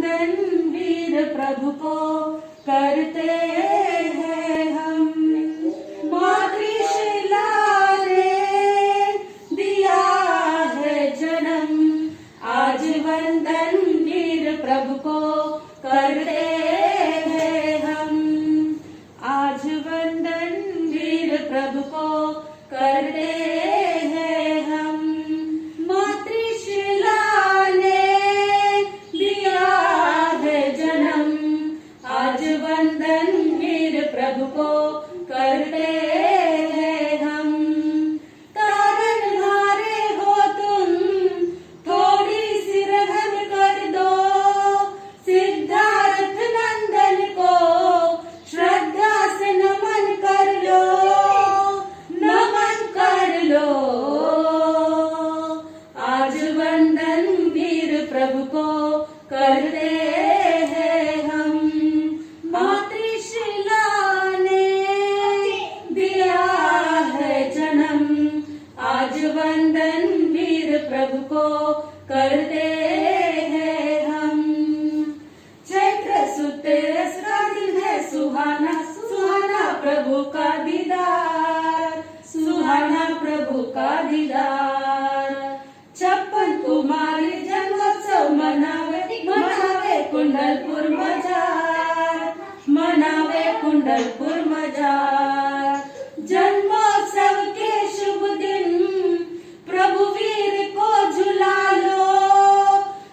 वंदन वीर प्रभु को करते हैं हम। मातृशिला ने दिया है जन्म, आज वंदन वीर प्रभु को करते हैं हम। आज वंदन वीर प्रभु को करते हैं हम। मातृशिला ने दिया है जन्म, आज वंदन वीर प्रभु को करते हैं हम। तारनहारे हो तुम, थोड़ी सी रहम कर दो, सिद्धार्थ नंदन को श्रद्धा से नमन कर लो, नमन कर लो। आज वंदन वीर प्रभु को करते हैं हम। मातृशिला ने दिया है जन्म, आज वंदन वीर प्रभु को करते हैं हम। चैत्र सुद रस का दिन है सुहाना, सुहाना प्रभु का दीदार, सुहाना प्रभु का दीदार। 56 कुमारी जन्मोत्सव मनावे, मनावे कुंडलपुर मजार, मनावे कुंडलपुर मजार। जन्मोत्सव के शुभ दिन प्रभु वीर को झुला लो,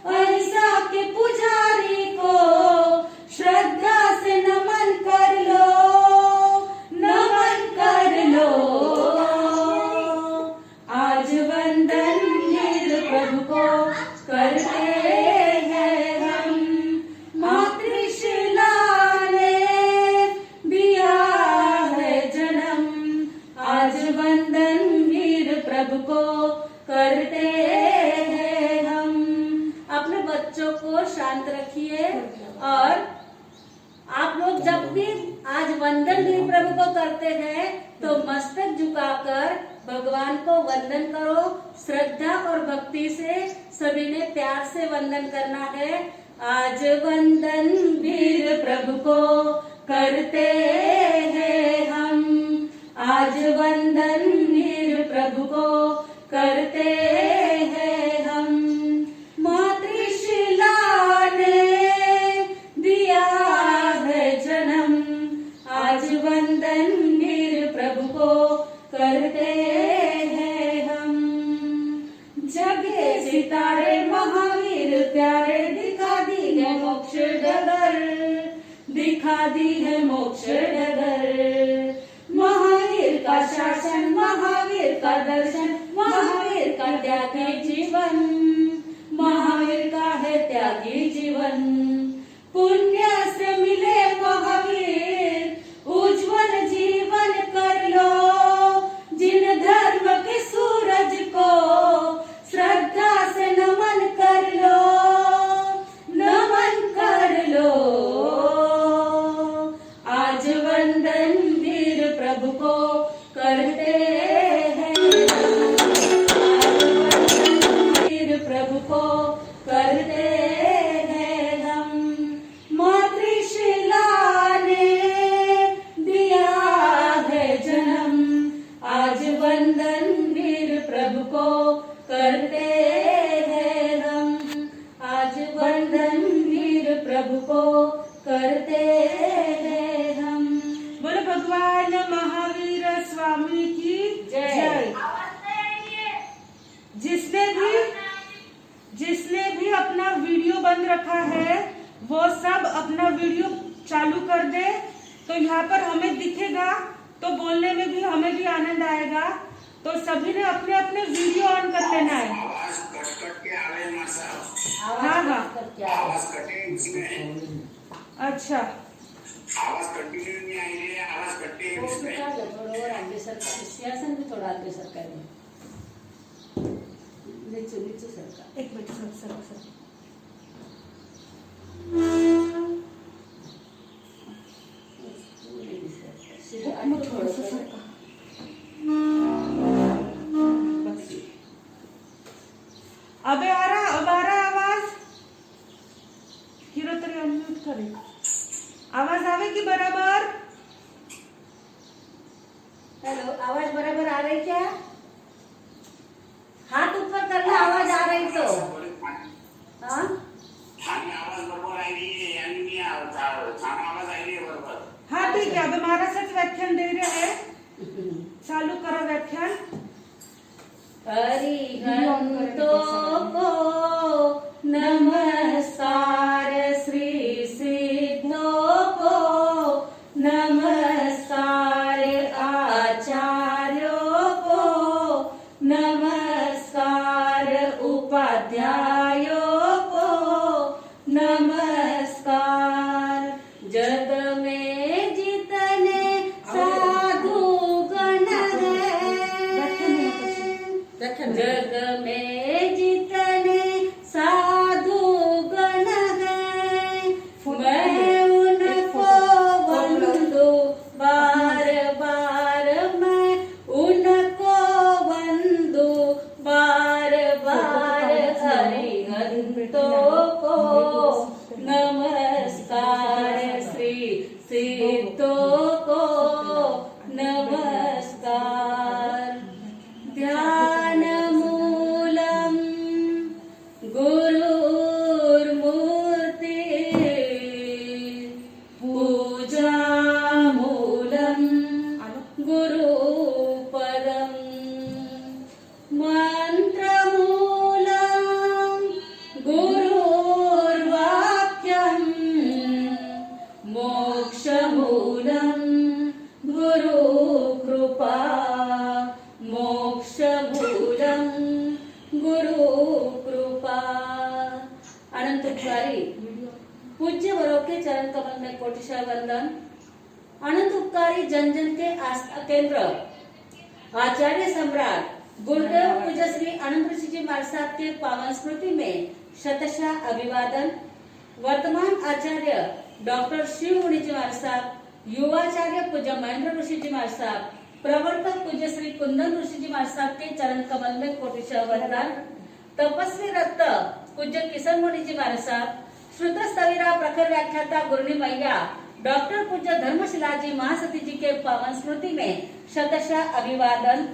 अहिंसा के पुजारी को श्रद्धा से नमन कर लो, नमन कर लो। आज वंदन वीर प्रभु को करते हैं हम। मातृशिला ने दिया है जन्म, आज वंदन वीर प्रभु को करते हैं हम। अपने बच्चों को शांत रखिए और आप लोग जब भी आज वंदन वीर प्रभु को करते हैं तो मस्तक झुकाकर भगवान को वंदन करो। श्रद्धा और भक्ति से सभी ने प्यार से वंदन करना है। आज वंदन वीर प्रभु को करते हैं हम। आज वंदन वीर प्रभु को करते हैं हम। मातृशिला ने दिया है जन्म, आज वंदन वीर प्रभु को करते हैं हम। जगे सितारे महावीर प्यारे, दिखा दी है मोक्ष डगर, दिखा दी है मोक्ष डगर। महावीर का शासन, महावीर का दर्शन, महावीर का त्यागी जीवन, महावीर का है त्यागी जीवन। पुण्य से मिले महावीर, उज्जवल जीवन कर लो, जिन धर्म के सूरज को श्रद्धा से नमन कर लो, नमन कर लो। आज वंदन वीर प्रभु को करते हैं, वीर प्रभु को करते हैं हम। मातृशिला ने दिया है जन्म, आज वंदन वीर प्रभु को करते हैं हम। आज वंदन वीर प्रभु को करते हैं हम। बोलो भगवान महावीर स्वामी की जय। जिसने भी अपना वीडियो बंद रखा है वो सब अपना वीडियो चालू कर दे, तो यहाँ पर हमें दिखेगा तो बोलने में भी हमें भी आनंद आएगा। तो सभी ने अपने अपने वीडियो ऑन कर लेना है। आवाज कट के आवे ना साहब। आवाज कटे इसमें। अच्छा, आवाज कंटिन्यू नहीं आई है, आवाज कटे इसमें। थोड़ा और आगे सरकार, सियासन भी थोड़ा आगे सरकार है। नीचे नीचे सरकार, एक मिनट सर। थोड़ा सा सरकार। अब आ रहा आवाज। हीरो म्यूट करे। आवाज आवे की बराबर? हेलो, आवाज बराबर आ रही क्या? हाथ ऊपर करना, आवाज आ रही तो। हाँ ठाणे आवाज बरोबर आहे आणि मी ठाणे आवाज आहे बरोबर। हाँ ठीक है, अब हमारा सच व्याख्यान दे रहे हैं, चालू करो व्याख्यान। अरिहंतों को नमस्कार, श्री सिद्धों को नमस्कार, आचार्यों को नमस्कार, उपाध्यायों को नमस्कार। जग में जितने साधु गण हैं, जग में जितने साधु गण हैं, मैं उनको वंदू बार बार, मैं उनको वंदू बार बार। अरिहंतों को नमस्कार, श्री सिद्धों को नमस्कार। ध्यान मूलम गुरुर्मूर्ति, पूजा मूलम गुरुपदम, मंत्र मूलम गुरुर्वाक्यम, मोक्ष मूलम गुरुकृपा, मोक्ष मूलम गुरुकृपा। अनंत उपकारी पूज्य वरों के चरण कमल में कोटिशा वंदन। अनंत उपकारी जन जन के आस्था केंद्र आचार्य सम्राट गुरुदेव पूज्य श्री अनंत ऋषि जी महाराज साहब के पावन स्मृति में शतशः अभिवादन। वर्तमान आचार्य डॉक्टर शिव मुनि जी महाराज साहब, युवाचार्य पूज्य महेंद्र ऋषि जी महाराज साहब, प्रवर्तक पूज्य श्री कुंदन ऋषि जी महाराज साहब के चरण कमल में कोटिशः वंदन। तपस्वी रत्न पूज्य किशन मुनि जी महाराज साहब, श्रुत स्थविरा प्रखर व्याख्याता गुरुनी मैया डॉक्टर पूज्य धर्मशिला जी महासती जी के पावन स्मृति में शतशः अभिवादन।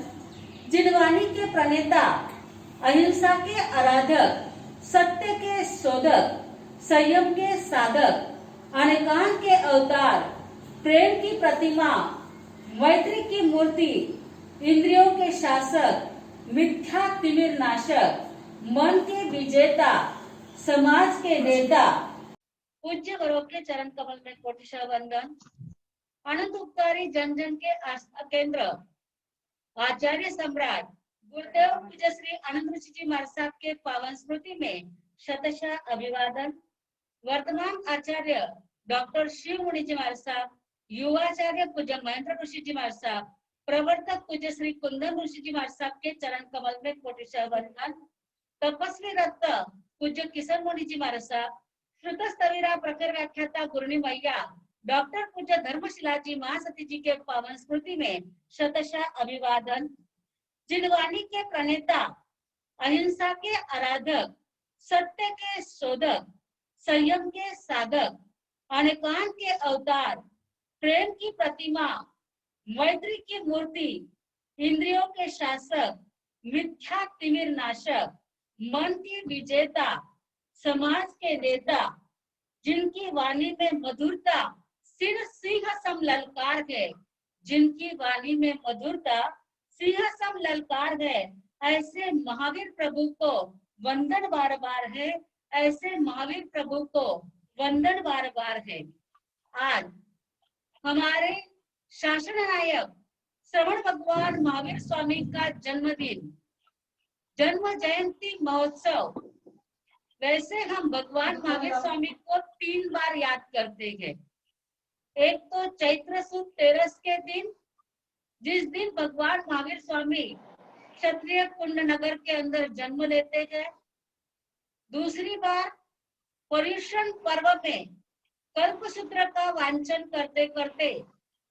जिनवाणी के प्रणेता, अहिंसा के आराधक, सत्य के शोधक, संयम के साधक, अनेकांत के अवतार, प्रेम की प्रतिमा, मैत्री की मूर्ति, इंद्रियों के शासक, मिथ्या तिमिर नाशक, मन के विजेता, समाज के नेता, पूज्य वरों के चरण कमल में कोटिशः वंदन। अनंत उपकारी जन जन के आस्था केंद्र आचार्य सम्राट गुरुदेव पूज्य श्री अनंत ऋषि जी महाराज साहब के पावन स्मृति में शतशः अभिवादन। वर्तमान आचार्य डॉक्टर शिव मुनि जी महाराज साहब, युवाचार्य पूज्य महेंद्र ऋषि जी महाराज साहब, प्रवर्तक पूज्य श्री कुंदन ऋषि जी महाराज साहब के चरण कमल में कोटिशः वंदन। तपस्वी रत्न पूज्य किशन मुनि जी महाराज साहब, श्रुत स्थविरा प्रखर व्याख्याता गुरुनी मैया डॉक्टर पूज्य धर्मशिला जी महासती जी के पावन स्मृति में शतशः अभिवादन। जिनवाणी के प्रणेता, अहिंसा के आराधक, सत्य के शोधक, संयम के साधक, अनेकांत के अवतार, प्रेम की प्रतिमा, मैत्री की मूर्ति, इंद्रियों के शासक, मिथ्या तिमिर नाशक, मन की विजेता, समाज के नेता, जिनकी वाणी में मधुरता सिंह सम ललकार है, जिनकी वाणी में मधुरता सिंह सम ललकार है, ऐसे महावीर प्रभु को वंदन बार बार है, ऐसे महावीर प्रभु को वंदन बार बार है। आज हमारे शासन नायक श्रवण भगवान महावीर स्वामी का जन्मदिन, जन्म जयंती महोत्सव। वैसे हम भगवान महावीर स्वामी को 3 बार याद करते हैं। एक तो चैत्र सुद 13 के दिन, जिस दिन भगवान महावीर स्वामी क्षत्रिय कुंड नगर के अंदर जन्म लेते हैं। दूसरी बार पर्युषण पर्व में कल्पसूत्र का वांचन करते करते,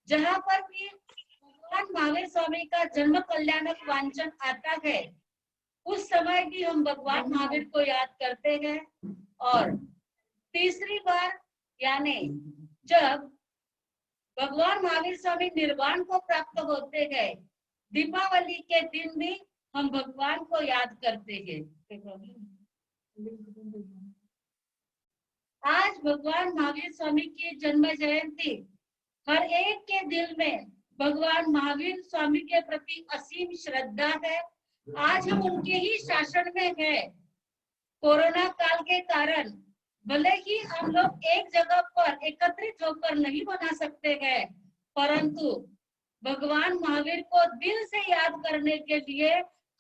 जहाँ पर भी भगवान महावीर स्वामी का जन्म कल्याणक वांचन आता है, उस समय भी हम भगवान महावीर को याद करते हैं। और तीसरी बार यानी जब भगवान महावीर स्वामी निर्वाण को प्राप्त होते हैं, दीपावली के दिन भी हम भगवान को याद करते हैं। आज भगवान महावीर स्वामी की जन्म जयंती, हर एक के दिल में भगवान महावीर स्वामी के प्रति असीम श्रद्धा है। आज हम उनके ही शासन में हैं। कोरोना काल के कारण भले ही हम लोग एक जगह पर एकत्रित होकर नहीं मना सकते हैं, परंतु भगवान महावीर को दिल से याद करने के लिए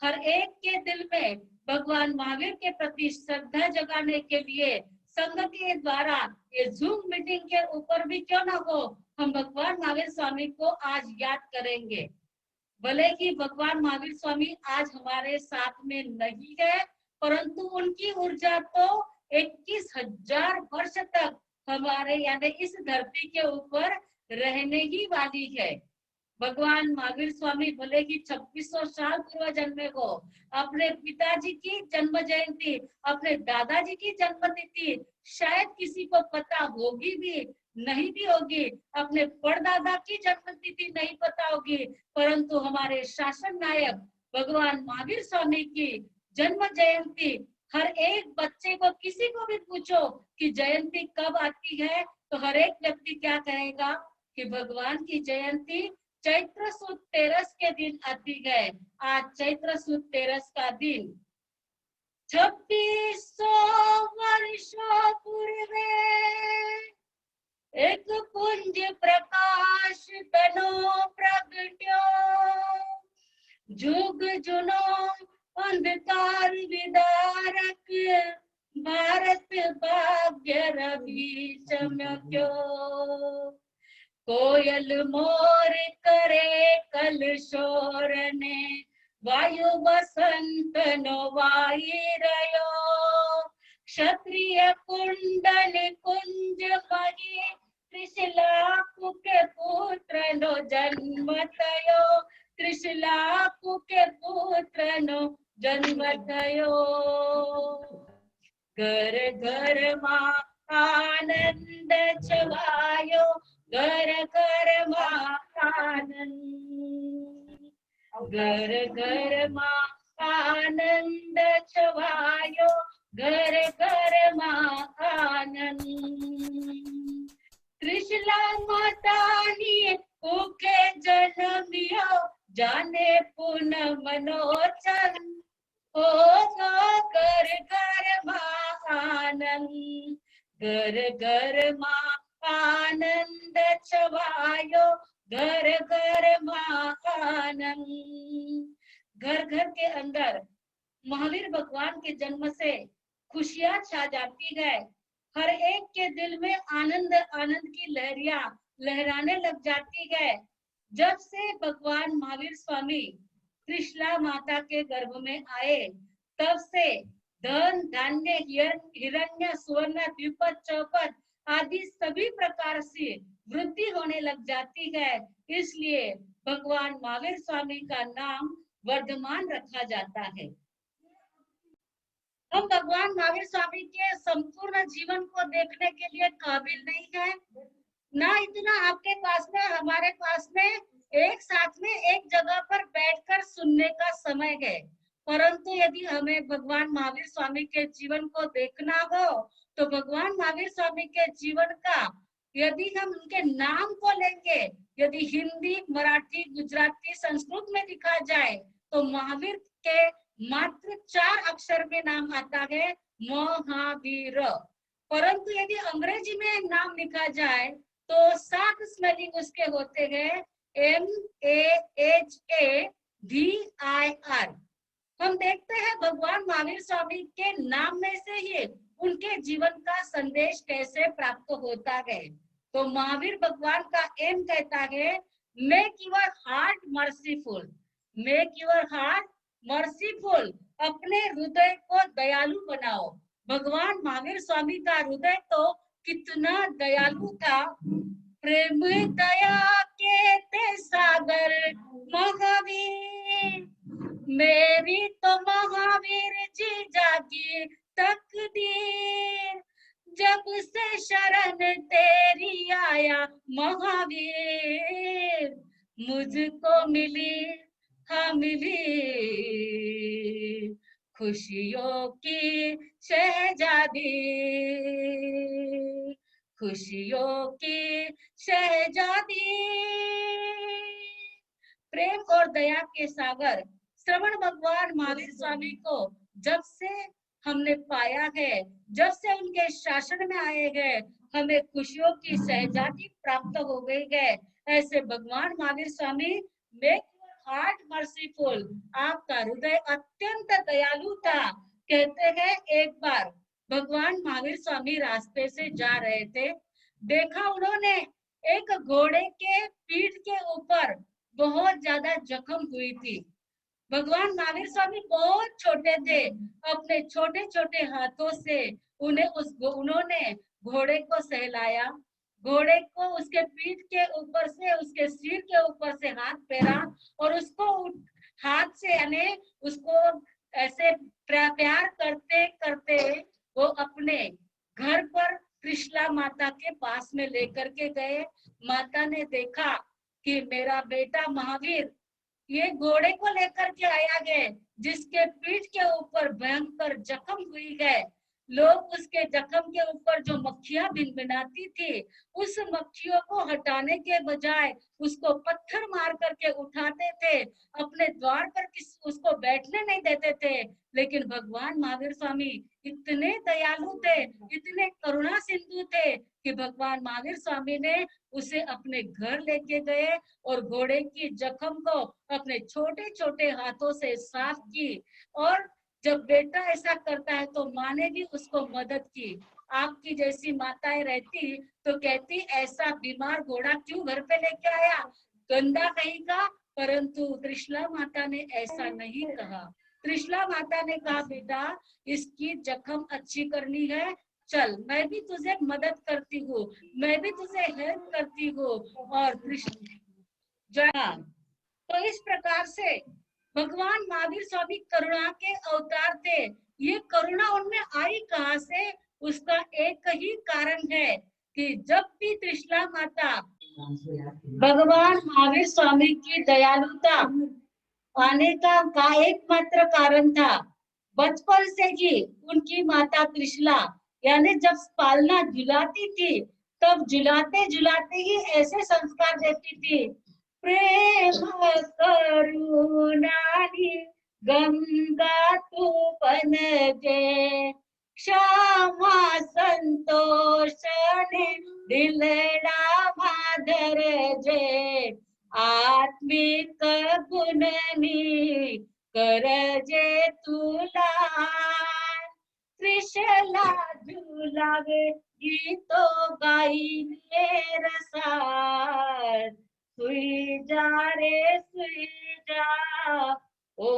हर एक के दिल में भगवान महावीर के प्रति श्रद्धा जगाने के लिए संघ के द्वारा ये जूम मीटिंग के ऊपर भी क्यों ना हो, हम भगवान महावीर स्वामी को आज याद करेंगे। भले ही भगवान महावीर स्वामी आज हमारे साथ में नहीं है, परंतु उनकी ऊर्जा तो 21,000 वर्ष तक हमारे यानी इस धरती के ऊपर रहने ही वाली है। भगवान महावीर स्वामी भले ही 2600 साल पूर्व जन्मे हो, अपने पिताजी की जन्म जयंती, अपने दादाजी की जन्म तिथि शायद किसी को पता होगी भी नहीं भी होगी, अपने परदादा की जन्म तिथि नहीं पता होगी, परंतु हमारे शासन नायक भगवान महावीर स्वामी की जन्म जयंती हर एक बच्चे को, किसी को भी पूछो कि जयंती कब आती है, तो हर एक व्यक्ति क्या कहेगा कि भगवान की जयंती चैत्र सुद 13 के दिन आती है। आज चैत्र सुद 13 का दिन 2600 वर्षों पूर्वे एक पुंज प्रकाश तनो प्रगट्यो, जुग जुनो अंधकार विदारक, भारत भाग्य रवि चमक्यो। कोयल मोर करे कल शोर ने, वायु बसंत नो वायरयो, क्षत्रिय कुंडल कुंज मही, त्रिशलाकु के पुत्र नो जन्म थयो, त्रिशलाकु के पुत्र नो जन्म थयो। घर घर मां आनंद छवायो, घर घर मां आनंद, घर घर मां आनंद छवायो, घर घर मां आनंद। त्रिशला मातानी कुखे जन्मियो, जाने पुनः मनोचन, हो घर घर मां आनंद, घर घर मां आनंद छवायो, घर घर मां आनंद। घर घर के अंदर महावीर भगवान के जन्म से खुशियां छा जाती है। हर एक के दिल में आनंद आनंद की लहरियां लहराने लग जाती है। जब से भगवान महावीर स्वामी त्रिशला माता के गर्भ में आए, तब से धन धान्य हिरण्य सुवर्ण द्विपद चौपद आदि सभी प्रकार से वृद्धि होने लग जाती है। इसलिए भगवान महावीर स्वामी का नाम वर्धमान रखा जाता है। हम भगवान महावीर स्वामी के संपूर्ण जीवन को देखने के लिए काबिल नहीं है, ना इतना आपके पास में हमारे पास में एक साथ में एक जगह पर बैठकर सुनने का समय है। परंतु यदि हमें भगवान महावीर स्वामी के जीवन को देखना हो, तो भगवान महावीर स्वामी के जीवन का यदि हम उनके नाम को लेंगे, यदि हिंदी मराठी गुजराती संस्कृत में लिखा जाए, तो महावीर के मात्र 4 अक्षर में नाम आता है, महावीर। परंतु यदि अंग्रेजी में नाम लिखा जाए तो 7 स्पेलिंग उसके होते हैं, MAHAVIR। हम देखते हैं भगवान महावीर स्वामी के नाम में से ही उनके जीवन का संदेश कैसे प्राप्त होता है। तो महावीर भगवान का एम कहता है, make your heart merciful, make your heart merciful, अपने हृदय को दयालु बनाओ। भगवान महावीर स्वामी का हृदय तो कितना दयालु था। प्रेम दया के ते सागर महावीर, मेरी तो महावीर जी जागी तकदीर, जब से शरण तेरी आया महावीर, मुझको मिली हाँ मिली खुशियों की शहजादी, खुशियों की शहजादी। प्रेम और दया के सागर श्रवण भगवान महावीर स्वामी को जब से हमने पाया है, जब से उनके शासन में आए हैं, हमें खुशियों की शहजादी प्राप्त हो गई है। ऐसे भगवान Mahavir Swami, make your heart merciful, आपका हृदय अत्यंत दयालु था। कहते हैं एक बार भगवान महावीर स्वामी रास्ते से जा रहे थे, देखा उन्होंने एक घोड़े के पीठ के ऊपर बहुत ज्यादा जख्म हुई थी। भगवान महावीर स्वामी बहुत छोटे थे, अपने छोटे छोटे हाथों से उन्होंने घोड़े को सहलाया, घोड़े को उसके पीठ के ऊपर से, उसके सिर के ऊपर से हाथ फेरा और उसको हाथ से यानी उसको ऐसे प्यार करते करते वो अपने घर पर त्रिशला माता के पास में लेकर के गए। माता ने देखा कि मेरा बेटा महावीर ये घोड़े को लेकर के आया गया, जिसके पीठ के ऊपर भयंकर जख्म हुई है। लोग उसके जख्म के ऊपर जो मक्खियां भिनभिनाती थी, उस मक्खियों को हटाने के बजाय उसको पत्थर मार करके उठाते थे, अपने द्वार पर उसको बैठने नहीं देते थे। लेकिन भगवान महावीर स्वामी इतने दयालु थे, इतने करुणा सिंधु थे कि भगवान महावीर स्वामी ने उसे अपने घर लेके गए और घोड़े की जख्म को अपने छोटे छोटे हाथों से साफ की। और जब बेटा ऐसा करता है तो माँ ने भी उसको मदद की। आपकी जैसी माताएं रहती तो कहती ऐसा बीमार घोड़ा क्यों घर पे लेके आया, गंदा कहीं का। परंतु त्रिशला माता ने ऐसा नहीं कहा। त्रिशला माता ने कहा बेटा इसकी जख्म अच्छी करनी है, चल मैं भी तुझे मदद करती हूँ, मैं भी तुझे हेल्प करती हूँ। और तो इस प्रकार से भगवान महावीर स्वामी करुणा के अवतार थे। ये करुणा उनमें आई कहाँ से, उसका एक ही कारण है कि जब भी त्रिशला माता भगवान महावीर स्वामी की दयालुता आने का एकमात्र कारण था। बचपन से ही उनकी माता त्रिशला यानी जब पालना झुलाती थी, तब झुलाते झुलाते ही ऐसे संस्कार देती थी, प्रेम करुणानि गंगा तू बन जे, क्षमा संतोष ने दिलड़ा माधर जे, आत्मिक गुणनी करजे तुला, त्रिशला झुलावे गीतो गाई रसार, सुई जा रे सुई जा ओ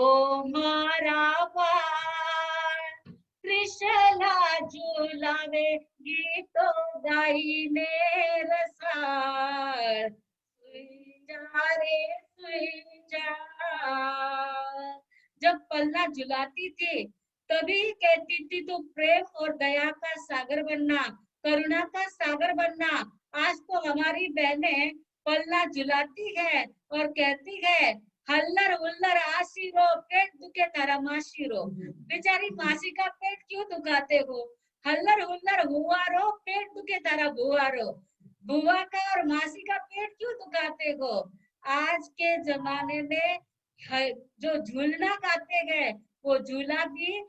मारा बार, त्रिशला झुलावे गीतो गाई ने रसार, सुई जा रे सुई जा। जब पलना झुलाती थी तभी कहती थी तू प्रेम और दया का सागर बनना, करुणा का सागर बनना। आज तो हमारी बहनें पलना झुलाती है और कहती है हल्लर हुल्लर आशीरो पेट दुखे तारा माशीरो, बेचारी मासी का पेट क्यों दुखाते हो, हल्लर हुल्लर हुआ रो पेट दुखे तारा बुआ रो, बुआ का और मासी का पेट क्यों दुखाते हो। आज के जमाने में जो झूलना गाते हैं वो झूला भी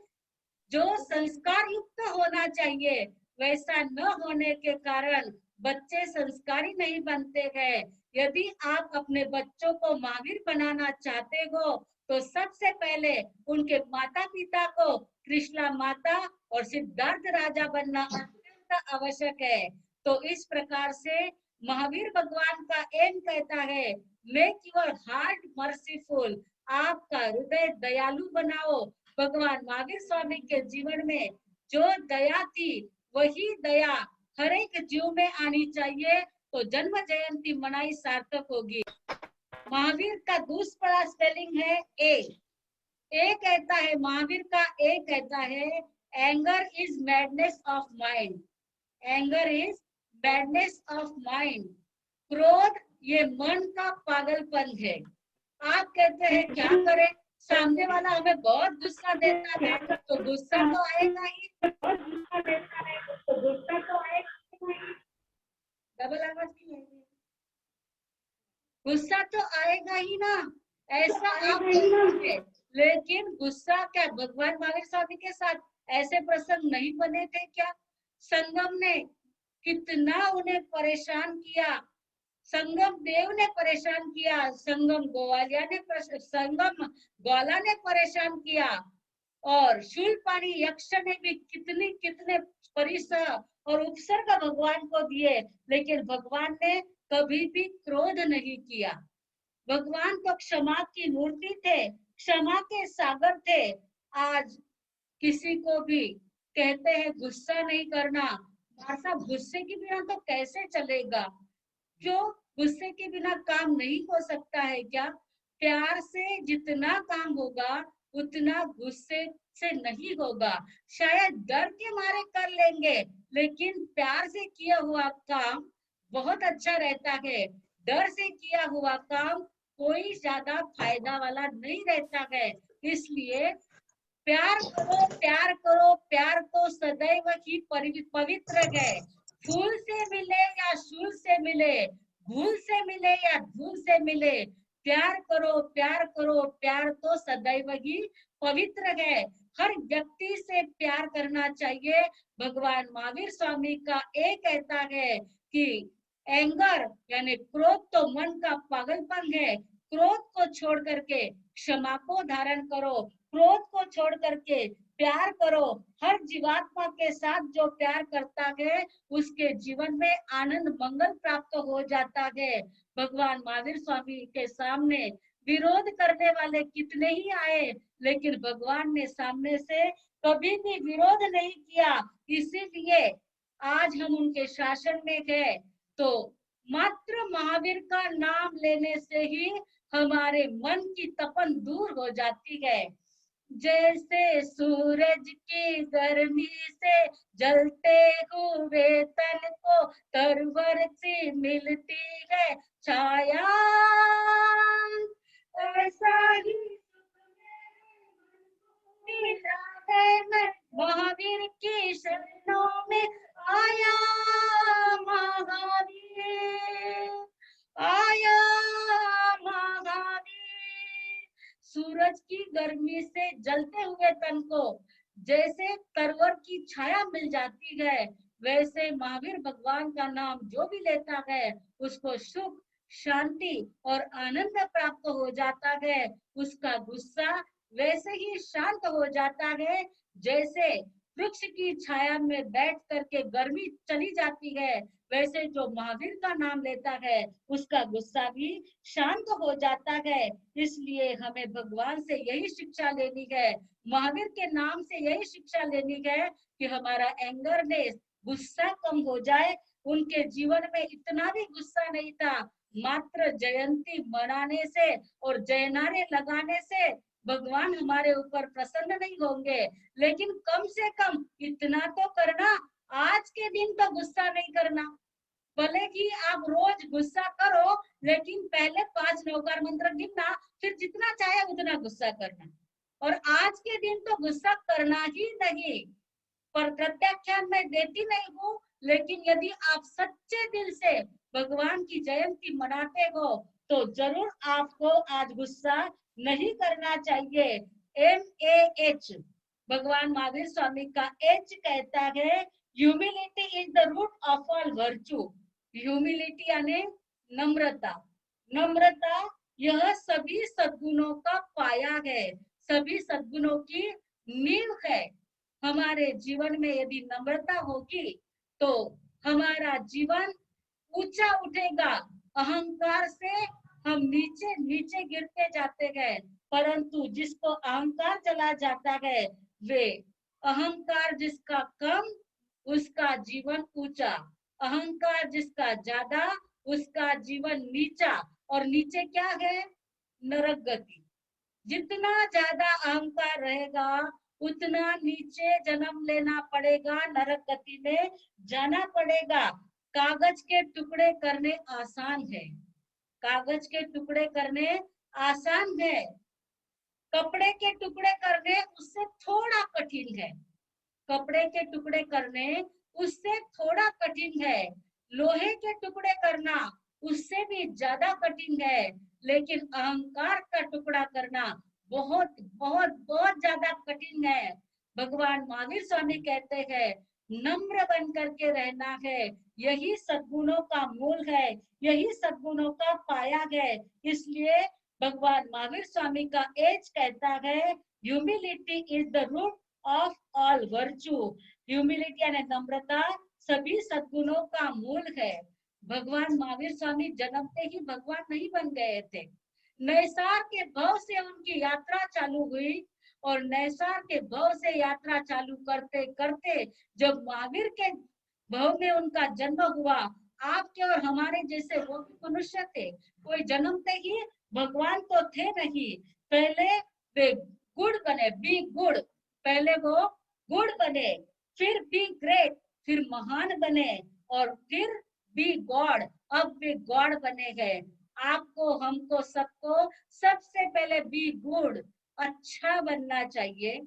जो संस्कार युक्त होना चाहिए वैसा न होने के कारण बच्चे संस्कारी नहीं बनते हैं। यदि आप अपने बच्चों को महावीर बनाना चाहते हो तो सबसे पहले उनके माता पिता को त्रिशला माता और सिद्धार्थ राजा बनना अत्यंत आवश्यक है। तो इस प्रकार से महावीर भगवान का एम कहता है मेक योर हार्ट मर्सीफुल, आपका हृदय दयालु बनाओ। भगवान महावीर स्वामी के जीवन में जो दया थी वही दया हर एक जीव में आनी चाहिए, तो जन्म जयंती मनाई सार्थक होगी। महावीर का दूसरा स्पेलिंग है ए कहता है महावीर का, ए कहता है anger is madness of mind, anger is badness of mind. क्रोध ये मन का पागलपन है। आप कहते हैं क्या करें, सामने वाला हमें बहुत गुस्सा देता है तो गुस्सा तो आएगा ही। डबल आवाज क्यों है? गुस्सा तो आएगा ही ना, ऐसा आप बोलते, लेकिन गुस्सा क्या भगवान महावीर स्वामी के साथ ऐसे प्रसंग नहीं बने थे क्या? संगम ने कितना उन्हें परेशान किया, संगम देव ने परेशान किया, संगम ग्वाला ने परेशान किया, और शूलपाणी यक्ष ने भी कितने परिसर और उपसर्ग भगवान को दिए, लेकिन भगवान ने कभी भी क्रोध नहीं किया। भगवान तो क्षमा की मूर्ति थे, क्षमा के सागर थे। आज किसी को भी कहते हैं गुस्सा नहीं करना, साहब गुस्से के बिना तो कैसे चलेगा? क्यों? गुस्से के बिना काम नहीं हो सकता है क्या? प्यार से जितना काम होगा उतना गुस्से से नहीं होगा। शायद डर के मारे कर लेंगे, लेकिन प्यार से किया हुआ काम बहुत अच्छा रहता है। डर से किया हुआ काम कोई ज्यादा फायदा वाला नहीं रहता है। इसलिए प्यार करो, प्यार करो, प्यार तो सदैव ही पवित्र है। फूल से मिले या शूल से मिले, भूल से मिले या धूल से मिले, प्यार करो, प्यार करो, प्यार तो सदैव ही पवित्र है। हर व्यक्ति से प्यार करना चाहिए। भगवान महावीर स्वामी का एक कहता है कि एंगर यानी क्रोध तो मन का पागलपन है। क्रोध को छोड़ करके क्षमा को धारण करो, क्रोध को छोड़ करके प्यार करो। हर जीवात्मा के साथ जो प्यार करता है उसके जीवन में आनंद मंगल प्राप्त हो जाता है। भगवान महावीर स्वामी के सामने विरोध करने वाले कितने ही आए, लेकिन भगवान ने सामने से कभी भी विरोध नहीं किया। इसीलिए आज हम उनके शासन में है। तो मात्र महावीर का नाम लेने से ही हमारे मन की तपन दूर हो जाती है। जैसे सूरज की गर्मी से जलते हुए तन को तरवर सी मिलती है छाया, ऐसा ही मिला है मैं महावीर की शरणों में आया। महावीर आया, महावीर। सूरज की गर्मी से जलते हुए तन को जैसे तरवर की छाया मिल जाती है, वैसे महावीर भगवान का नाम जो भी लेता है उसको सुख, शांति और आनंद प्राप्त हो जाता है। उसका गुस्सा वैसे ही शांत हो जाता है, जैसे वृक्ष की छाया में बैठ करके गर्मी चली जाती है, वैसे जो महावीर का नाम लेता है उसका गुस्सा भी शांत हो जाता है। इसलिए हमें भगवान से यही शिक्षा लेनी है, महावीर के नाम से यही शिक्षा लेनी है कि हमारा एंगरनेस, गुस्सा कम हो जाए। उनके जीवन में इतना भी गुस्सा नहीं था, मात्र जयंती मनाने से और जयनारे लगाने से भगवान हमारे ऊपर प्रसन्न नहीं होंगे, लेकिन कम से कम इतना तो करना, आज के दिन तो गुस्सा नहीं करना। भले कि आप रोज गुस्सा करो, लेकिन पहले 5 नवकार मंत्र गिनना, फिर जितना चाहे उतना गुस्सा करना। और आज के दिन तो गुस्सा करना ही नहीं। पर प्रत्याख्यान मैं देती नहीं हूँ, लेकिन यदि आप सच्चे दिल से भगवान की जयंती मनाते हो तो जरूर आपको आज गुस्सा नहीं करना चाहिए। MAH भगवान महावीर स्वामी का H कहता है humility is the root of all virtue. Humility यानी नम्रता। नम्रता यह सभी सद्गुणों का पाया है, सभी सद्गुणों की नींव है। हमारे जीवन में यदि नम्रता होगी तो हमारा जीवन ऊंचा उठेगा। अहंकार से हम नीचे नीचे गिरते जाते हैं, परंतु जिसको अहंकार चला जाता है, वे अहंकार जिसका कम उसका जीवन ऊंचा, अहंकार जिसका ज्यादा उसका जीवन नीचा। और नीचे क्या है? नरक गति। जितना ज्यादा अहंकार रहेगा उतना नीचे जन्म लेना पड़ेगा, नरक गति में जाना पड़ेगा। कागज के टुकड़े करने आसान है, कागज के टुकड़े करने आसान है, कपड़े के टुकड़े करने उससे थोड़ा कठिन है, कपड़े के टुकड़े करने उससे थोड़ा कठिन है, लोहे के टुकड़े करना उससे भी ज्यादा कठिन है, लेकिन अहंकार का टुकड़ा करना बहुत बहुत बहुत ज्यादा कठिन है। भगवान महावीर स्वामी कहते हैं नम्र बन करके रहना है, यही सद्गुणों का मूल है, यही सद्गुणों का पाया है। इसलिए भगवान महावीर स्वामी का एज कहता है humility is the root of all virtue. Humility यानी नम्रता सभी सद्गुणों का मूल है। भगवान महावीर स्वामी जन्मते ही भगवान नहीं बन गए थे, नैसार के भव से उनकी यात्रा चालू हुई, और नैसार के भव से यात्रा चालू करते करते जब महावीर के भव में उनका जन्म हुआ, आपके और हमारे जैसे वो भी मनुष्य थे, कोई जन्मते ही भगवान तो थे नहीं। पहले वे गुड बने, बी गुड, पहले वो गुड बने, फिर बी ग्रेट, फिर महान बने, और फिर बी गॉड, अब वे गॉड बने हैं। आपको, हमको, सबको सबसे पहले बी गुड, अच्छा बनना चाहिए,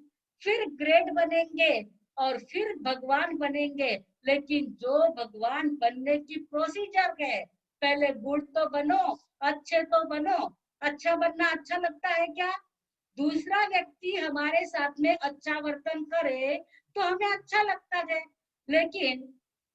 फिर ग्रेट बनेंगे, और फिर भगवान बनेंगे। लेकिन जो भगवान बनने की प्रोसीजर है, पहले गुड तो बनो, अच्छे तो बनो। अच्छा बनना अच्छा लगता है क्या? दूसरा व्यक्ति हमारे साथ में अच्छा वर्तन करे तो हमें अच्छा लगता है, लेकिन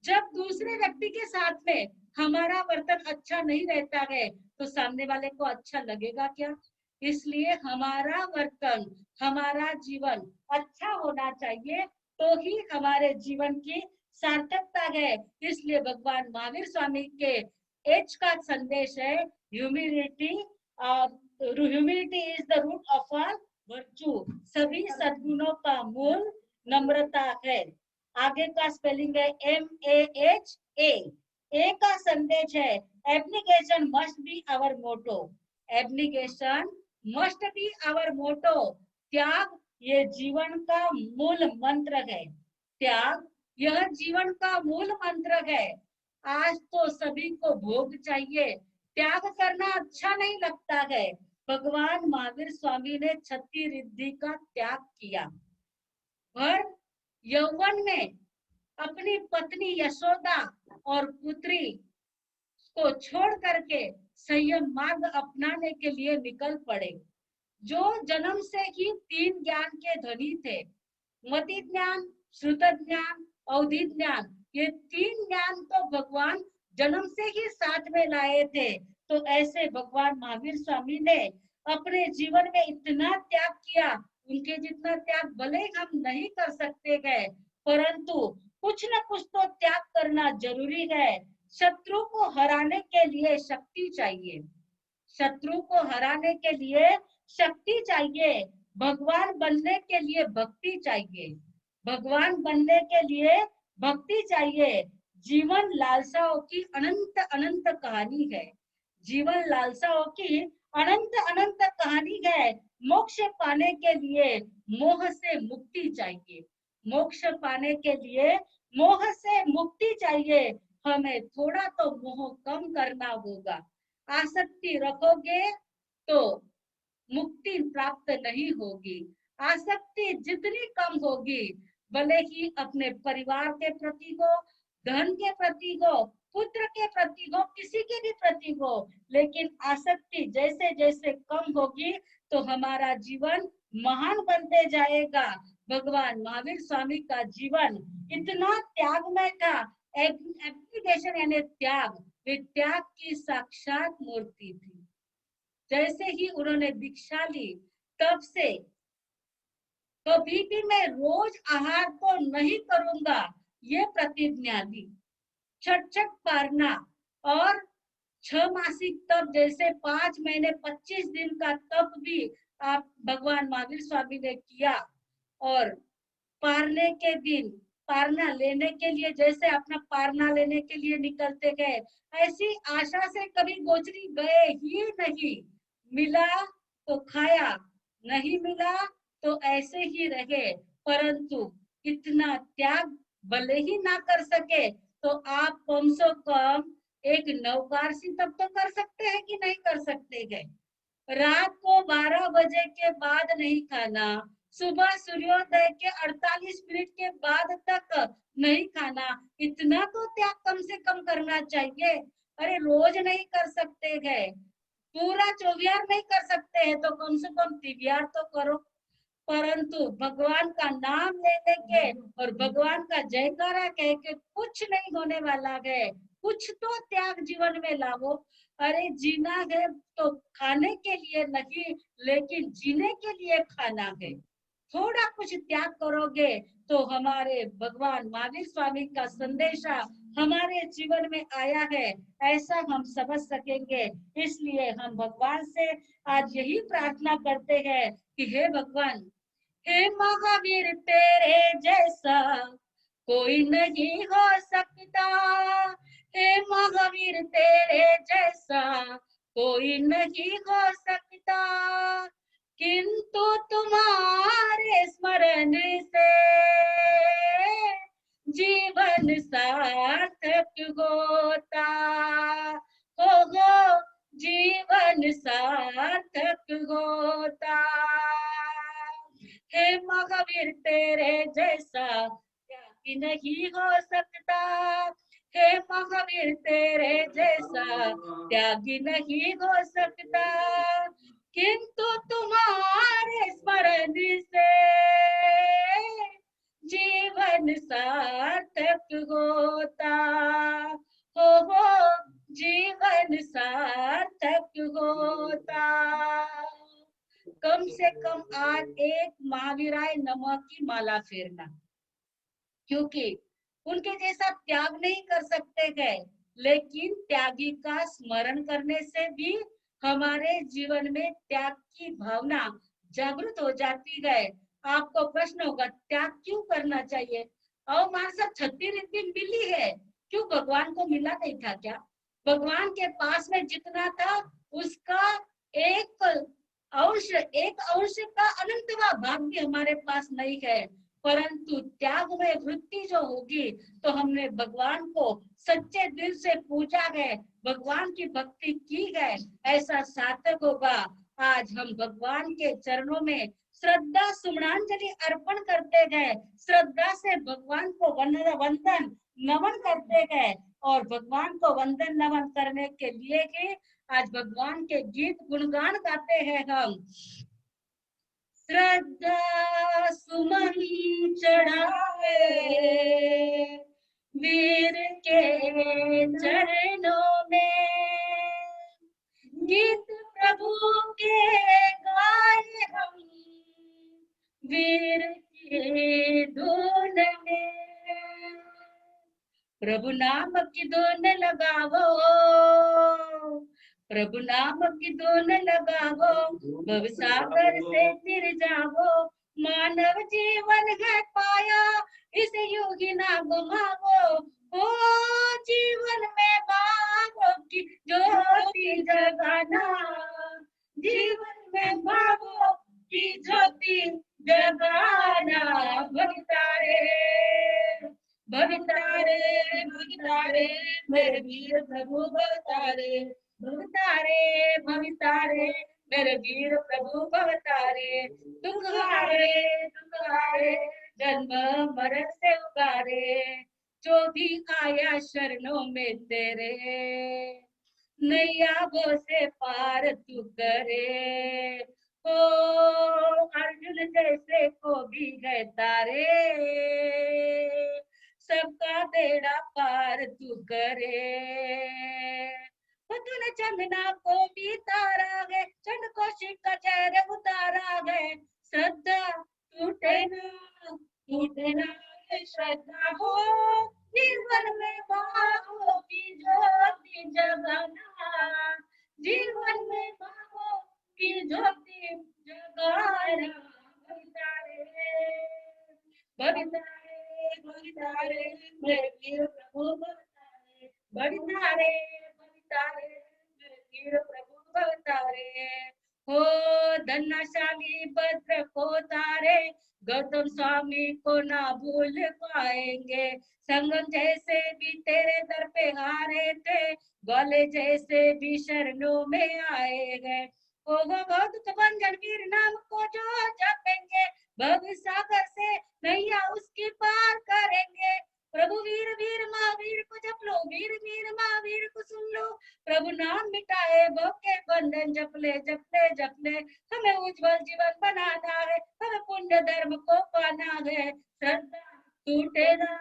जब दूसरे व्यक्ति के साथ में हमारा वर्तन अच्छा नहीं रहता है तो सामने वाले को अच्छा लगेगा क्या? इसलिए हमारा वर्तन, हमारा जीवन अच्छा होना चाहिए, तो ही हमारे जीवन की सार्थकता है। इसलिए भगवान महावीर स्वामी के एज का संदेश है humility, humility is the root of all virtue, सभी सद्गुणों का मूल नम्रता है। आगे का स्पेलिंग है MAH ए का संदेश है abnegation must be our motto, abnegation must be our motto, त्याग ये जीवन का मूल मंत्र है, त्याग यह जीवन का मूल मंत्र है। आज तो सभी को भोग चाहिए, त्याग करना अच्छा नहीं लगता है। भगवान महावीर स्वामी ने 36 रिद्धि का त्याग किया, भर यौवन में अपनी पत्नी यशोदा और पुत्री को छोड़ करके संयम मार्ग अपनाने के लिए निकल पड़े। जो जन्म से ही 3 ज्ञान के धनी थे, मति ज्ञान, श्रुत ज्ञान, अवधि ज्ञान, ये 3 ज्ञान तो भगवान जन्म से ही साथ में लाए थे। तो ऐसे भगवान महावीर स्वामी ने अपने जीवन में इतना त्याग किया, उनके जितना त्याग भले हम नहीं कर सकते हैं, परंतु कुछ न कुछ तो त्याग करना जरूरी है। शत्रु को हराने के लिए शक्ति चाहिए, शत्रु को हराने के लिए शक्ति चाहिए, भगवान बनने के लिए भक्ति चाहिए, भगवान बनने के लिए भक्ति चाहिए। जीवन लालसाओं की अनंत अनंत कहानी है, जीवन लालसाओं की अनंत अनंत कहानी है। मोक्ष पाने के लिए मोह से मुक्ति चाहिए, मोक्ष पाने के लिए मोह से मुक्ति चाहिए। हमें थोड़ा तो मोह कम करना होगा, आसक्ति रखोगे तो मुक्ति प्राप्त नहीं होगी। आसक्ति जितनी कम होगी, भले ही अपने परिवार के प्रति हो, धन के प्रति हो, पुत्र के प्रति हो, किसी के भी प्रति हो, लेकिन आसक्ति जैसे जैसे कम होगी तो हमारा जीवन महान बनते जाएगा। भगवान महावीर स्वामी का जीवन इतना त्यागमय था, एब्निगेशन यानी त्याग, वे त्याग की साक्षात मूर्ति थी। जैसे ही उन्होंने दीक्षा ली, तब से कभी भी मैं रोज आहार तो नहीं करूंगा ये प्रतिज्ञा ली। छठ पारना और 6 मासिक तप जैसे 5 महीने 25 दिन का तप भी आप भगवान महावीर स्वामी ने किया। और पारने के दिन पारना लेने के लिए, जैसे अपना पारना लेने के लिए निकलते गए, ऐसी आशा से कभी गोचरी गए ही नहीं। मिला तो खाया, नहीं मिला तो ऐसे ही रहे। परंतु इतना त्याग भले ही ना कर सके तो आप कम से कम एक नवकारसी तब तो कर सकते हैं कि नहीं कर सकते गए। रात को 12 बजे के बाद नहीं खाना, सुबह सूर्योदय के 48 मिनट के बाद तक नहीं खाना, इतना तो त्याग कम से कम करना चाहिए। अरे रोज नहीं कर सकते गए, पूरा 24 नहीं कर सकते हैं तो कम से कम 3 तो करो। परंतु भगवान का नाम लेने के और भगवान का जयकारा कह के कुछ नहीं होने वाला है, कुछ तो त्याग जीवन में लाओ। अरे जीना है तो खाने के लिए नहीं, लेकिन जीने के लिए खाना है। थोड़ा कुछ त्याग करोगे तो हमारे भगवान महावीर स्वामी का संदेशा हमारे जीवन में आया है, ऐसा हम समझ सकेंगे। इसलिए हम भगवान से आज यही प्रार्थना करते हैं कि हे भगवान, हे महावीर तेरे जैसा कोई नहीं हो सकता, हे महावीर तेरे जैसा कोई नहीं हो सकता, किंतु तुम्हारे स्मरण से जीवन सार्थक होता, हो जीवन सार्थक होता। हे महावीर तेरे जैसा त्यागी नहीं हो सकता, हे महावीर तेरे जैसा त्यागी नहीं हो सकता, किंतु तुम्हारे स्मरण से जीवन सार्थक होता, हो जीवन सार्थक होता। कम से कम आज एक महावीराय नमः की माला फेरना, क्योंकि उनके जैसा त्याग नहीं कर सकते गए, लेकिन त्यागी का स्मरण करने से भी हमारे जीवन में त्याग की भावना जागृत हो जाती है। आपको प्रश्न होगा त्याग क्यों करना चाहिए? और मानसा 36 रिद्धि मिली है, क्यों भगवान को मिला नहीं था क्या? भगवान के पास में जितना था उसका एक अंश का अनंतवा भाग भी हमारे पास नहीं है। परंतु त्याग में वृत्ति जो होगी तो हमने भगवान को सच्चे दिल से पूजा है, भगवान की भक्ति की है, ऐसा सार्थक होगा। आज हम भगवान के चरणों में श्रद्धा सुमनांजलि अर्पण करते गए, श्रद्धा से भगवान को वंदन नमन करते गए, और भगवान को वंदन नमन करने के लिए ही आज भगवान के गीत गुणगान गाते हैं हम। श्रद्धा सुमन चढ़ावे वीर के चरणों में, गीत प्रभु के गाए हम वीर की धुन में। प्रभु नाम की धुन लगावो, प्रभु नाम की धुन लगावो, भवसागर से तिर जावो, मानव जीवन है पाया इस युग ना गुमावो, ओ जीवन में बाबों की ज्योति जगाना, जीवन में बाबों की ज्योति जगाना। भवितारे भवितारे भवितारे मेरे वीर प्रभु भवितारे, भवितारे भवितारे मेरे वीर प्रभु भवितारे, दुख हारे जन्म मरण से उबारे, जो भी आया शरणों में तेरे, नैया वो से पार तू करे, ओ अर्जुन जैसे को भी गए तारे, सबका बेड़ा पार तू करे। तूने चंदना को भी तारा है, चंद को शिव का चेहरा उतारा है, श्रद्धा टूटे ना श्रद्धा हो, जीवन में बाबों की ज्योति जगाना, जीवन में बाबों की ज्योति जगाना। भवितारे भवितारे मेरे वीर प्रभु भवितारे, भवितारे भवितारे मेरे वीर प्रभु भवितारे, हो धन्यशाली भद्र को तारे, गौतम स्वामी को ना भूल पाएंगे। संगम जैसे भी तेरे दर पे आ रहे थे, ग्वाले जैसे भी शरणों में आए गए। ओ बहुत बंधन वीर नाम को जो जपेंगे, भव सागर से नैया उसकी पार करेंगे। प्रभु वीर वीर महावीर को जप लो, वीर वीर महावीर को सुन लो। प्रभु नाम मिटाए भव के बंधन, जप ले जप ले जप ले। हमें उज्जवल जीवन बनाना है, हमें पुण्य धर्म को पाना है। श्रद्धा टूटे ना,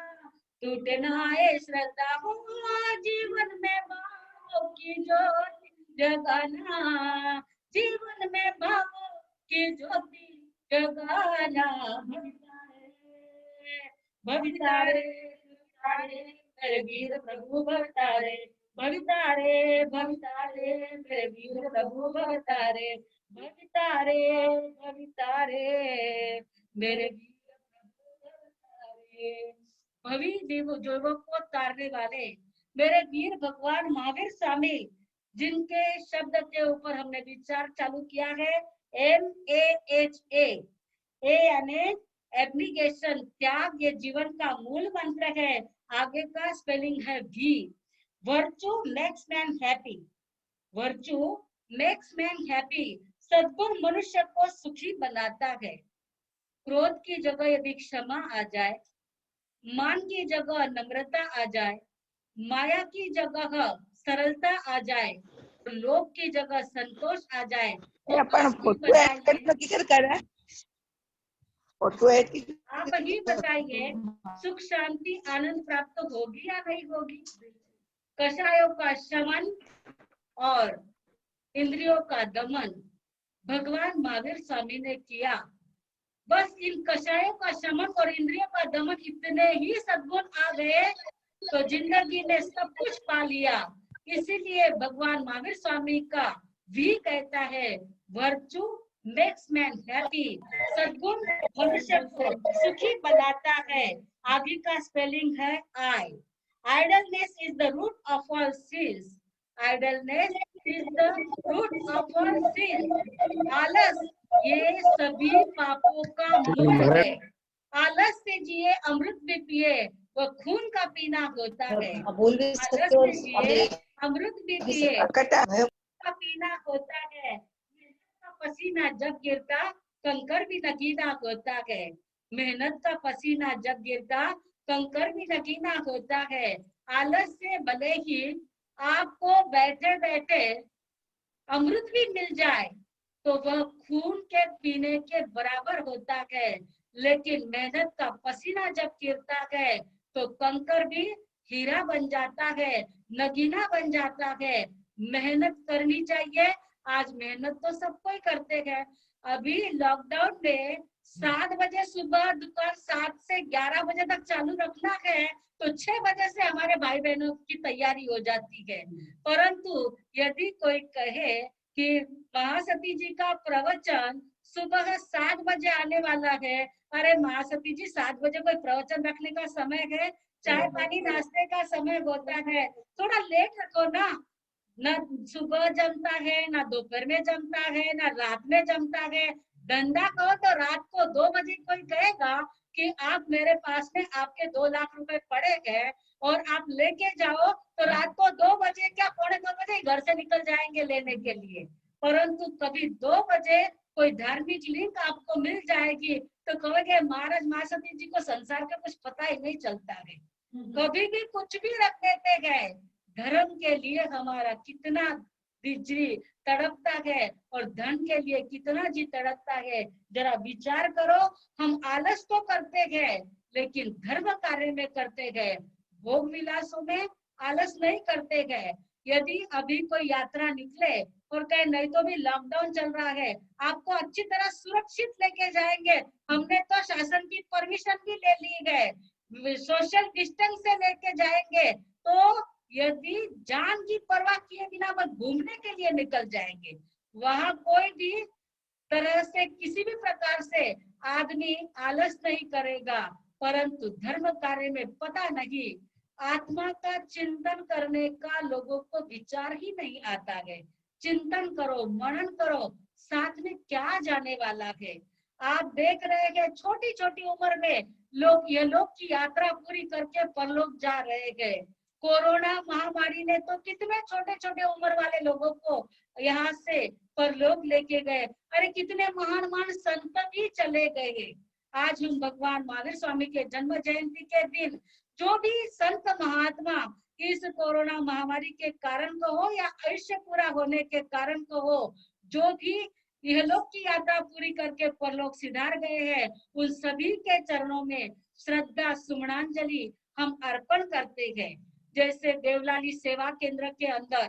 टूटे ना ये श्रद्धा हो, जीवन में भाव की ज्योति जगाना, जीवन में भाव की ज्योति जगाना। भवितारे भवितारे मेरे वीर प्रभु भवितारे, भवितारे भवितारे मेरे वीर प्रभु भवितारे, भवितारे भवितारे मेरे वीर प्रभु भवितारे। भवि जीवों को तारने वाले मेरे वीर भगवान महावीर स्वामी, जिनके शब्द के ऊपर हमने विचार चालू किया है, MAHA। ए यानी एब्लिगेशन, त्याग, ये जीवन का मूल मंत्र है। आगे का स्पेलिंग है V। Virtue makes man happy, virtue makes man happy. सद्गुण मनुष्य को सुखी बनाता है। क्रोध की जगह यदि क्षमा आ जाए, मान की जगह नम्रता आ जाए, माया की जगह सरलता आ जाए, लोभ की जगह संतोष आ जाए, तो आप ही बताइए सुख शांति आनंद प्राप्त होगी या नहीं होगी। कषायों का शमन और इंद्रियों का दमन भगवान महावीर स्वामी ने किया। बस इन कषायों का शमन और इंद्रियों का दमन, इतने ही सद्गुण आ गए तो जिंदगी ने सब कुछ पा लिया। इसीलिए भगवान महावीर स्वामी का भी कहता है, वर्चू मेक्स मैन हैप्पी। सद्गुण मनुष्य को सुखी बनाता है। आगे का स्पेलिंग है I। Idleness is the root of all sins, idleness is the root of all sins. आलस ये सभी पापों का मूल है। आलस से जिए अमृत भी पिए, वो खून का पीना होता है। आलस से जिए अमृत भी पिए, का पीना होता है। का पसीना जब गिरता, कंकर भी नगीना होता है। मेहनत का पसीना जब गिरता, कंकर भी नगीना होता है। आलस से भले ही आपको बैठे बैठे अमृत भी मिल जाए, तो वह खून के पीने के बराबर होता है। लेकिन मेहनत का पसीना जब गिरता है, तो कंकर भी हीरा बन जाता है, नगीना बन जाता है। मेहनत करनी चाहिए। आज मेहनत तो सब कोई करते हैं। अभी लॉकडाउन में 7 बजे सुबह दुकान 7 से 11 बजे तक चालू रखना है, तो 6 बजे से हमारे भाई बहनों की तैयारी हो जाती है। परंतु यदि कोई कहे कि महासती जी का प्रवचन सुबह 7 बजे आने वाला है, अरे महासती जी 7 बजे कोई प्रवचन रखने का समय है? चाय पानी नाश्ते का समय होता है, थोड़ा लेट रखो ना। ना सुबह जमता है, ना दोपहर में जमता है, ना रात में जमता है। धंधा कहो तो रात को 2 बजे कोई कहेगा कि आप मेरे पास में आपके 2 लाख रुपए पड़े हैं और आप लेके जाओ, तो रात को 2 बजे क्या 2:45 घर से निकल जाएंगे लेने के लिए। परंतु कभी 2 बजे कोई धार्मिक लिंक आपको मिल जाएगी तो कहोगे महाराज महासती जी को संसार का कुछ पता ही नहीं चलता है, कभी भी कुछ भी रख देते गए। धर्म के लिए हमारा कितना जी तड़पता है और धन के लिए कितना जी तड़पता है, जरा विचार करो। हम आलस तो करते हैं, लेकिन धर्म कार्य में करते हैं, भोग विलासों में आलस नहीं करते हैं। यदि अभी कोई यात्रा निकले और कहे नहीं तो भी लॉकडाउन चल रहा है, आपको अच्छी तरह सुरक्षित लेके जाएंगे। हमने तो शासन की परमिशन भी ले ली है, सोशल डिस्टेंस से लेके जाएंगे। तो यदि जान की परवाह किए बिना बस घूमने के लिए निकल जाएंगे, वहां कोई भी तरह से किसी भी प्रकार से आदमी आलस नहीं करेगा। परंतु धर्म कार्य में पता नहीं, आत्मा का चिंतन करने का लोगों को विचार ही नहीं आता है। चिंतन करो, मनन करो, साथ में क्या जाने वाला है। आप देख रहे हैं छोटी छोटी उम्र में ये लोग की यात्रा पूरी करके परलोक जा रहे हैं। कोरोना महामारी ने तो कितने छोटे छोटे उम्र वाले लोगों को यहाँ से परलोक लेके गए। अरे कितने महान महान संत भी चले गए। आज हम भगवान महावीर स्वामी के जन्म जयंती के दिन जो भी संत महात्मा इस कोरोना महामारी के कारण को हो या आयुष्य पूरा होने के कारण को हो, जो भी यह लोग की यात्रा पूरी करके परलोक सिधार गए हैं, उन सभी के चरणों में श्रद्धा सुमनांजलि हम अर्पण करते हैं। जैसे देवलाली सेवा केंद्र के अंदर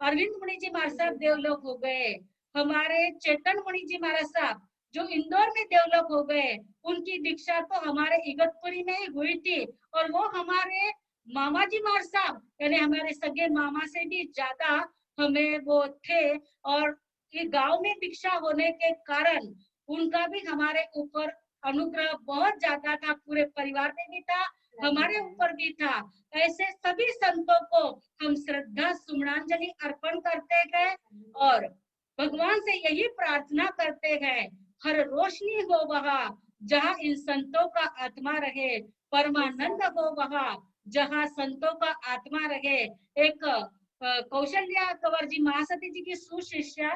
अरविंद मुनि जी महाराज साहब देवलोक हो गए, हमारे चेतन मुनि जी महाराज साहब जो इंदौर में देवलोक हो गए, उनकी दीक्षा तो हमारे इगतपुरी में ही हुई थी। और वो हमारे मामा जी महाराज साहब यानी हमारे सगे मामा से भी ज्यादा हमें वो थे। और ये गांव में दीक्षा होने के कारण उनका भी हमारे ऊपर अनुग्रह बहुत ज्यादा था, पूरे परिवार में भी था, हमारे ऊपर भी था। ऐसे सभी संतों को हम श्रद्धा सुमनांजलि अर्पण करते हैं और भगवान से यही प्रार्थना करते हैं, हर रोशनी हो वहाँ जहाँ इन संतों का आत्मा रहे, परमानंद हो वहाँ जहाँ संतों का आत्मा रहे। एक कौशल्या कंवर जी महासती जी की सुशिष्या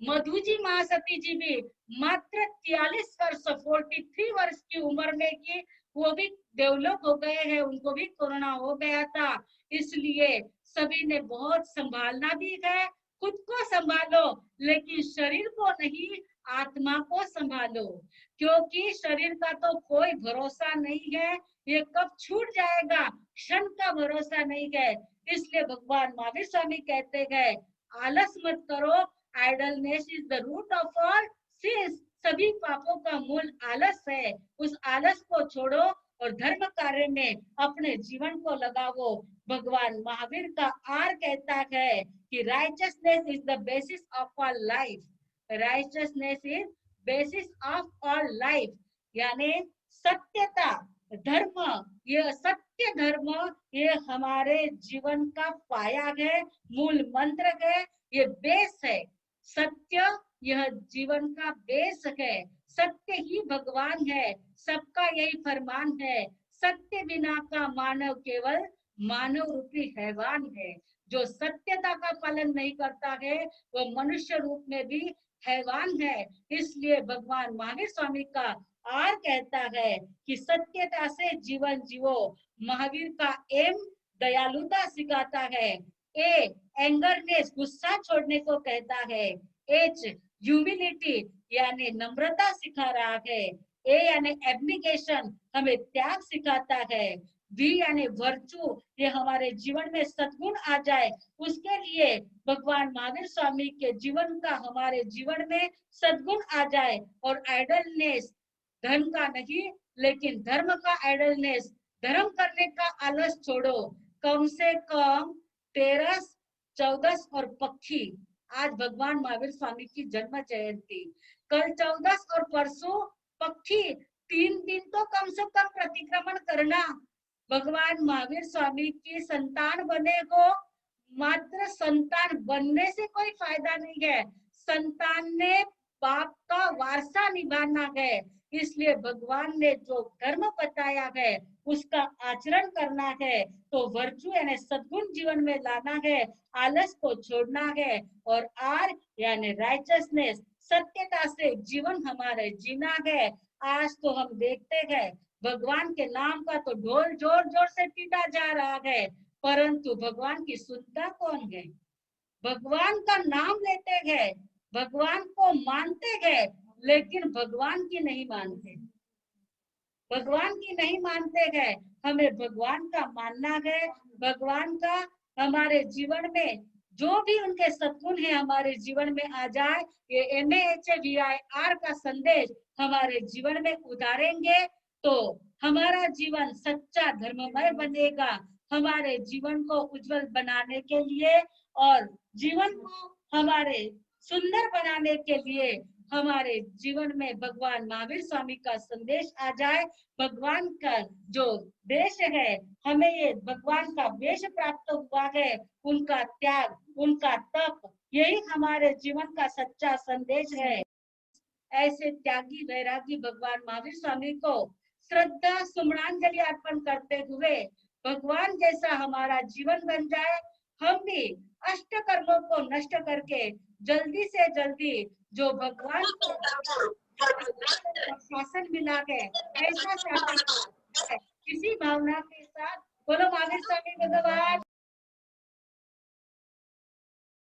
मधु जी महासती जी भी मात्र 43 वर्ष 43 वर्ष की उम्र में की वो भी देवलोक हो गए हैं, उनको भी कोरोना हो गया था। इसलिए सभी ने बहुत संभालना भी है, खुद को संभालो लेकिन शरीर को नहीं, आत्मा को संभालो, क्योंकि शरीर का तो कोई भरोसा नहीं है, ये कब छूट जाएगा क्षण का भरोसा नहीं है। इसलिए भगवान महावीर स्वामी कहते हैं आलस मत करो, idleness is the root of all sins. सभी पापों का मूल आलस है, उस आलस को छोड़ो और धर्म कार्य में अपने जीवन को लगाओ। भगवान महावीर का आर कहता है कि richness is the basis of all life, richness is basis of all life, यानी सत्यता धर्म, ये सत्य धर्म ये हमारे जीवन का पाया है, मूल मंत्र है, ये बेस है। सत्य यह जीवन का बेस है, सत्य ही भगवान है, सबका यही फरमान है, सत्य बिना का मानव केवल मानव रूपी हैवान है। जो सत्यता का पालन नहीं करता है वो मनुष्य रूप में भी हैवान है। इसलिए भगवान महावीर स्वामी का आर कहता है कि सत्यता से जीवन जियो। महावीर का एम दयालुता सिखाता है, ए एंगरनेस गुस्सा छोड़ने को कहता है, एच ह्यूमिलिटी यानी नम्रता सिखा रहा है, ए यानी एब्निकेशन हमें त्याग सिखाता है, वी यानी वर्चू ये हमारे जीवन में सद्गुण आ जाए उसके लिए भगवान महावीर स्वामी के जीवन का हमारे जीवन में सद्गुण आ जाए। और आइडलनेस धन का नहीं लेकिन धर्म का आइडलनेस, धर्म करने का आलस छोड़ो। कम से कम 13, 14 और पक्षी, आज भगवान महावीर स्वामी की जन्म जयंती, कल 14 और परसों पक्षी, 3 दिन तो कम से कम प्रतिक्रमण करना। भगवान महावीर स्वामी की संतान बने हो, मात्र संतान बनने से कोई फायदा नहीं है, संतान ने बाप का वारसा निभाना है। इसलिए भगवान ने जो धर्म बताया है उसका आचरण करना है, तो वर्चू यानी सद्गुण जीवन में लाना है, आलस को छोड़ना है, और आर यानी राइचसनेस सत्यता से जीवन हमारे जीना है। आज तो हम देखते हैं भगवान के नाम का तो ढोल जोर जोर से पीटा जा रहा है, परंतु भगवान की सुनता कौन है? भगवान का नाम लेते हैं, भगवान को मानते हैं, लेकिन भगवान की नहीं मानते, भगवान की नहीं मानते हैं। हमें भगवान का मानना है, भगवान का हमारे जीवन में जो भी उनके सद्गुण है हमारे जीवन में आ जाए। ये MAHVIR का संदेश हमारे जीवन में उतारेंगे तो हमारा जीवन सच्चा धर्ममय बनेगा। हमारे जीवन को उज्जवल बनाने के लिए और जीवन को हमारे सुंदर बनाने के लिए हमारे जीवन में भगवान महावीर स्वामी का संदेश आ जाए। भगवान का जो देश है, हमें ये भगवान का वेश प्राप्त हुआ है, उनका त्याग, उनका तप, यही हमारे जीवन का सच्चा संदेश है। ऐसे त्यागी वैरागी भगवान महावीर स्वामी को श्रद्धा सुमनांजलि अर्पण करते हुए भगवान जैसा हमारा जीवन बन जाए, हम भी अष्ट कर्मों को नष्ट करके जल्दी से जल्दी जो भगवान को शासन मिला है ऐसा शासन, इसी भावना के साथ बोलो महावीर स्वामी भगवान